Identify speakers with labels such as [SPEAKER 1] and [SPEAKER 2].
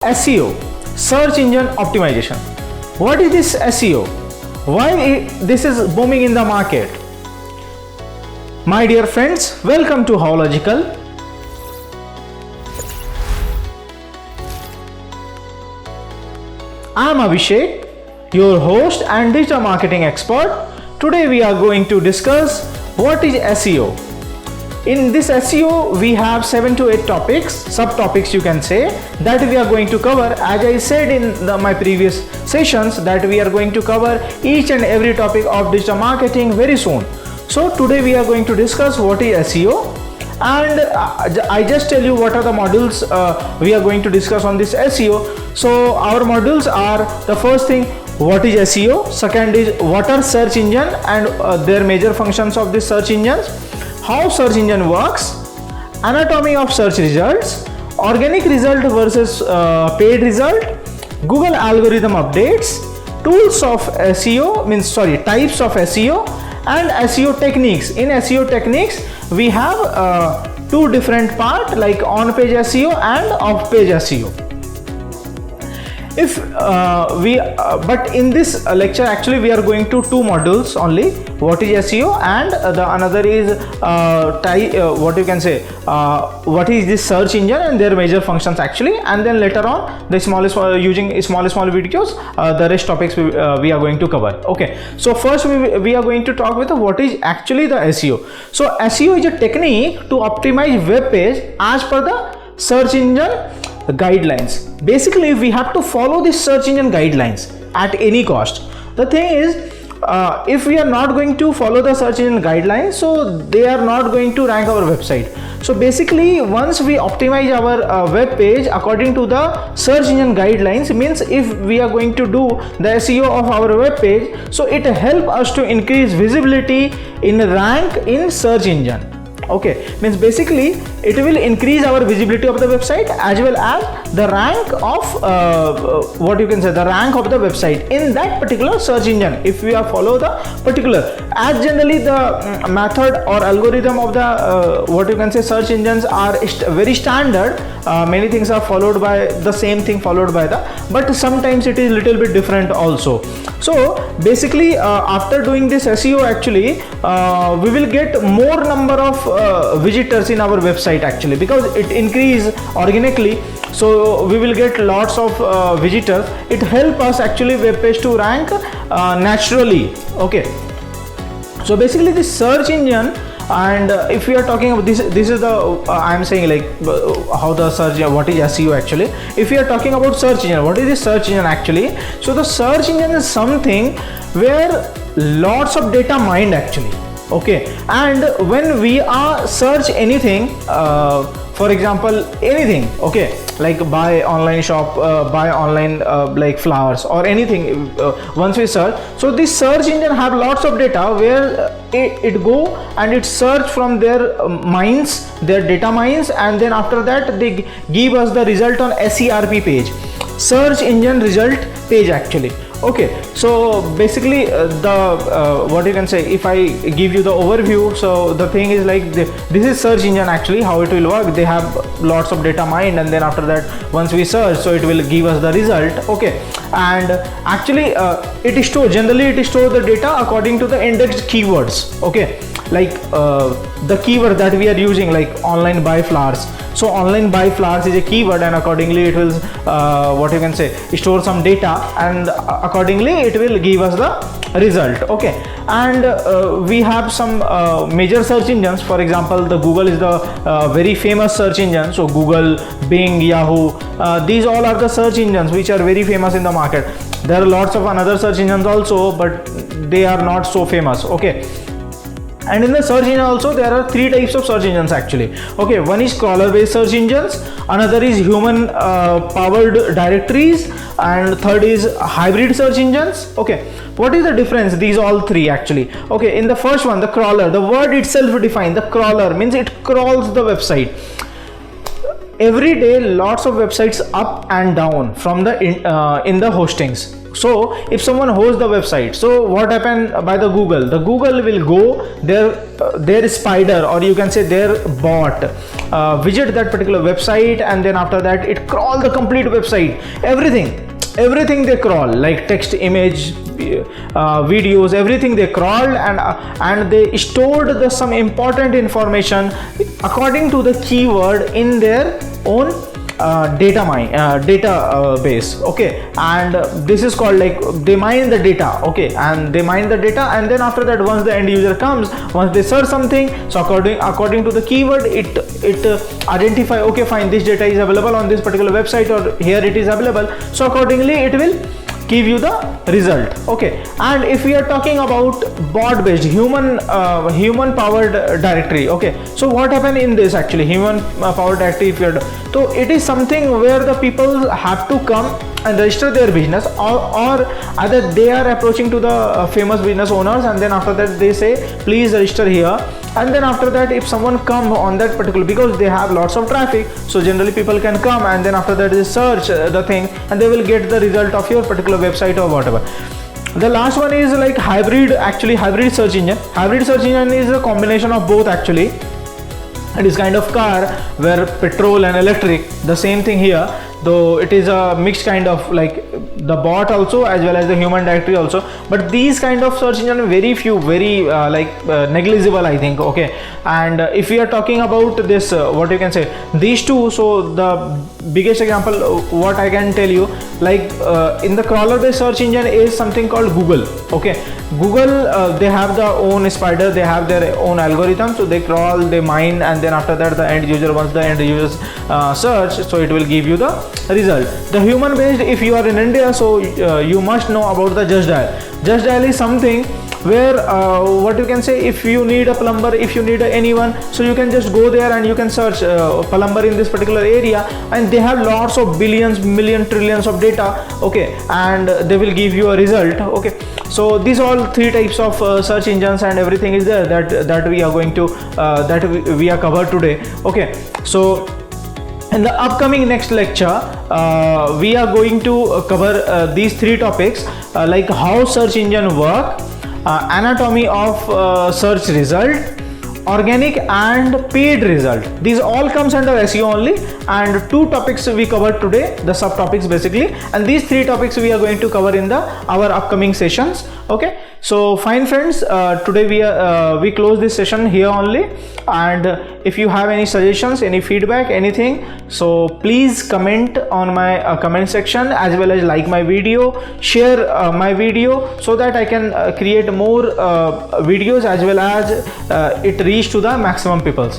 [SPEAKER 1] SEO, search engine optimization. What is this SEO? Why this is booming in the market? My dear friends, welcome to Howlogical. I am Abhishek, your host and digital marketing expert. Today we are going to discuss what is SEO. In this SEO, we have 7 to 8 topics, subtopics you can say, that we are going to cover. As I said in my previous sessions, that we are going to cover each and every topic of digital marketing very soon. So today we are going to discuss what is SEO, and I just tell you what are the modules we are going to discuss on this SEO. So our modules are: the first thing, what is SEO, second is what are search engine and their major functions of the search engines, how search engine works, anatomy of search results, organic result versus paid result, Google algorithm updates, tools of SEO, types of SEO, and SEO techniques. In SEO techniques, we have two different parts, like on-page SEO and off-page SEO. But in this lecture actually we are going to two modules only, what is SEO and the another is what is this search engine and their major functions actually, and then later on the using small videos the rest topics we are going to cover. Okay, so first we are going to talk with what is actually the SEO. So SEO is a technique to optimize web page as per the search engine guidelines. Basically we have to follow the search engine guidelines at any cost. The thing is, if we are not going to follow the search engine guidelines, so they are not going to rank our website. So basically once we optimize our web page according to the search engine guidelines, means if we are going to do the SEO of our web page, so it help us to increase visibility in rank in search engine. Okay, means basically it will increase our visibility of the website as well as the rank of the rank of the website in that particular search engine, if we are follow the particular, as generally the method or algorithm of the search engines are very standard. Many things are followed by the same thing followed by but sometimes it is little bit different also. So basically after doing this SEO actually we will get more number of visitors in our website actually, because it increase organically, so we will get lots of visitors. It help us actually web page to rank naturally. Okay, so basically this search engine, and if we are talking about this is the I am saying like how the search, what is SEO actually. If we are talking about search engine, what is the search engine actually? So the search engine is something where lots of data mined actually. Okay, and when we are search anything, for example anything, okay, like buy online shop, buy online like flowers or anything, once we search, so this search engine have lots of data where it go and it search from their mines, their data mines, and then after that they give us the result on SERP page, search engine result page actually. Okay, so basically if I give you the overview, so the thing is like this is search engine actually, how it will work. They have lots of data mined, and then after that once we search, so it will give us the result. Okay, and actually it stores the data according to the indexed keywords. Okay, like the keyword that we are using, like online buy flowers. So online buy flowers is a keyword, and accordingly it will store some data, and accordingly it will give us the result. Okay, and we have some major search engines. For example, the Google is the very famous search engine. So Google, Bing, Yahoo, these all are the search engines which are very famous in the market. There are lots of another search engines also, but they are not so famous. Okay, and in the search engine also there are three types of search engines actually. Okay, one is crawler based search engines, another is human powered directories, and third is hybrid search engines. Okay, what is the difference these all three actually? Okay, in the first one, the crawler, the word itself defines, the crawler means it crawls the website. Every day lots of websites up and down from the in the hostings. So if someone hosts the website, so what happened by the Google will go their spider, or you can say their bot, visit that particular website, and then after that it crawl the complete website, everything they crawl, like text, image, videos, everything they crawled, and they stored some important information according to the keyword in their own database. Okay, and this is called, like, they mine the data. Okay, and they mine the data, and then after that, once the end user comes, once they search something, so according to the keyword, it identify, okay, fine, this data is available on this particular website, or here it is available, so accordingly it will give you the result. Okay, and if we are talking about bot based human powered directory, okay, so what happened in this, actually, human powered directory, if you are, so it is something where the people have to come and register their business, or either they are approaching to the famous business owners, and then after that they say, please register here, and then after that, if someone come on that particular, because they have lots of traffic, so generally people can come, and then after that they search the thing, and they will get the result of your particular website or whatever. The last one is like hybrid search engine. Hybrid search engine is a combination of both, actually. It is kind of car where petrol and electric, the same thing here, though it is a mixed kind of, like, the bot also as well as the human directory also, but these kind of search engine very few, very negligible, I think. Okay, and if we are talking about this, what you can say, these two, so the biggest example what I can tell you, like, in the crawler based search engine is something called Google. Okay, Google, they have their own spider, they have their own algorithm, so they crawl, they mine, and then after that the end user, once the end users search, so it will give you the result. The human based, if you are in India, so you must know about the Just Dial. Just Dial is something where what you can say, if you need a plumber, if you need anyone, so you can just go there and you can search plumber in this particular area, and they have lots of billions, million, trillions of data. Okay, and they will give you a result. Okay, so these all three types of search engines and everything is there that we are going to we are covered today. Okay, so in the upcoming next lecture, we are going to cover these three topics, like how search engine work, anatomy of search result, organic and paid result. These all comes under SEO only, and two topics we covered today, the subtopics basically, and these three topics we are going to cover in our upcoming sessions. Okay, so fine friends, today we close this session here only, and if you have any suggestions, any feedback, anything, so please comment on my comment section, as well as like my video, share my video, so that I can create more videos, as well as it reach to the maximum people.